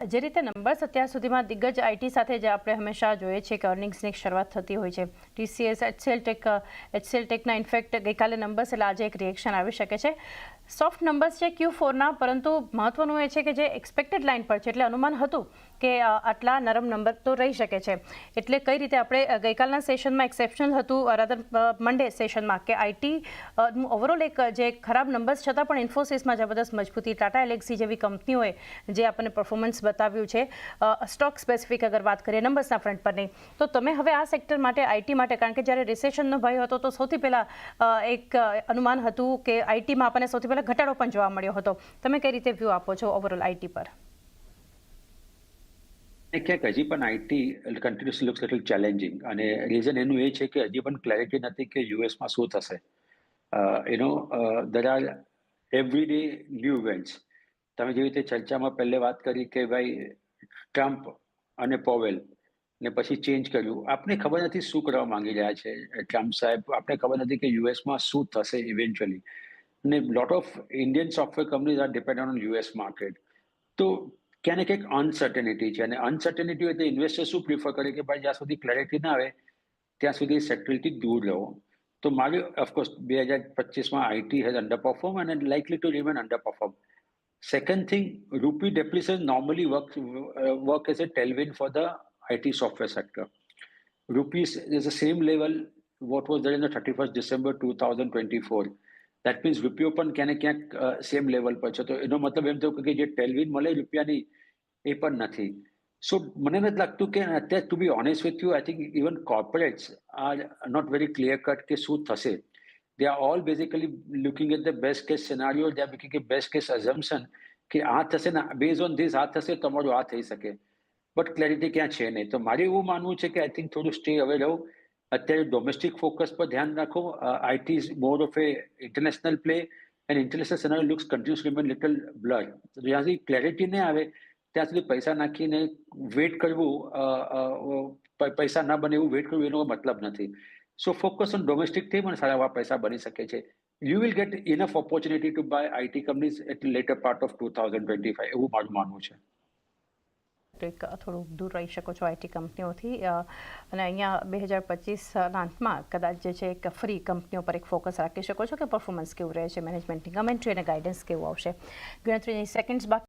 જે રીતે નંબર્સ અત્યાર સુધીમાં દિગ્ગજ આઈટી સાથે જે આપણે હંમેશા જોઈએ છીએ કે અર્નિંગ્સની શરૂઆત થતી હોય છે, ટીસીએસ, એચસીએલ ટેકના ઇનફેક્ટ ગઈકાલે નંબર્સ એટલે આજે એક રિએક્શન આવી શકે છે. સોફ્ટ નંબર્સ છે Q4ના, પરંતુ મહત્વનું એ છે કે જે એક્સપેક્ટેડ લાઇન પર છે, એટલે અનુમાન હતું કે આટલા નરમ નંબર તો રહી શકે છે. એટલે કઈ રીતે આપણે ગઈકાલના સેશનમાં એક્સેપ્શનલ હતું, રાધર મંડે સેશનમાં, કે આઈટી ઓવરઓલ એક જે ખરાબ નંબર્સ છતાં પણ ઇન્ફોસિસમાં જબરદસ્ત મજબૂતી, ટાટા એલેક્સી જેવી કંપનીઓએ જે આપણને પરફોર્મન્સ બતાવ્યું છે, સ્ટોક સ્પેસિફિક અગર વાત કરીએ નંબર્સના ફ્રન્ટ પર નહીં, તો તમે હવે આ સેક્ટર માટે, આઈટી માટે, કારણ કે જ્યારે રિસેશનનો ભય હતો તો સૌથી પહેલાં એક અનુમાન હતું કે આઈટીમાં આપણને સૌથી પહેલાં ઘટાડો પણ જોવા મળ્યો હતો. તમે કઈ રીતે વ્યૂ આપો છો ઓવરઓલ આઈટી પર? ક્યાંક હજી પણ IT continuously looks little challenging, અને રીઝન એનું એ છે કે હજી પણ ક્લેરિટી નથી કે યુએસમાં શું થશે. There are every day new events. તમે જેવી રીતે ચર્ચામાં પહેલે વાત કરી કે ભાઈ ટ્રમ્પ અને પોવેલ ને પછી ચેન્જ કર્યું, આપને ખબર નથી શું કરવા માંગી રહ્યા છે ટ્રમ્પ સાહેબ. આપને ખબર નથી કે યુએસમાં શું થશે ઇવેન્ચ્યુઅલી. અને lot of Indian software companies R dependent on US market. તો ક્યાંક ને ક્યાંક અનસર્ટેનિટી છે, અને અનસર્ટેનિટી હોય તો ઇન્વેસ્ટર શું પ્રિફર કરે કે ભાઈ જ્યાં સુધી ક્લેરિટી ના આવે ત્યાં સુધી સેક્ટરથી દૂર રહો. તો મારે ઓફકોર્સ 2025માં IT has underperform and likely to remain under perform. Second thing, rupee depreciation normally work as a tailwind for the IT software sector. Rupees is the same level what was there in the 31st December 2024. That means રૂપિયો પણ ક્યાંક ને ક્યાંક same level પર છે. તો એનો મતલબ એમ થયો કે જે ટેલવિન મળે રૂપિયાની એ પણ નથી. સો મને નથી લાગતું કે અત્યારે, to be honest with you, I think even corporates are not very clear cut કે શું થશે. They are all basically looking at the best case scenario. They are making a best case assumption કે આ થશે ને, based on this આ થશે, તમારું આ થઈ શકે. બટ ક્લેરિટી ક્યાં છે નહીં. તો મારે એવું માનવું છે કે આઈ થિંક થોડું સ્ટે અવે રહો. અત્યારે ડોમેસ્ટિક ફોકસ પર ધ્યાન રાખો. IT is more of A international play, and international scenario looks continuous remain little blur. જ્યાં સુધી ક્લેરિટી નહીં આવે ત્યાં સુધી પૈસા નાખીને વેટ કરવું, પૈસા ના બને એવું વેટ કરવું, એનો મતલબ નથી. So focus on domestic team and સારા એવા પૈસા બની શકે છે. You will get enough opportunity to buy IT companies at later part of 2025. એવું મારું માનવું છે. થોડું દૂર રહી શકો છો આઈટી કંપનીઓથી, અને અહીંયા 2025ના અંતમાં કદાચ જે છે એક ફ્રી કંપનીઓ પર એક ફોકસ રાખી શકો છો કે પરફોર્મન્સ કેવું રહે છે, મેનેજમેન્ટની કમેન્ટ્રી અને ગાઈડન્સ કેવું આવશે. ગણતરીની સેકન્ડ્સ બાકી.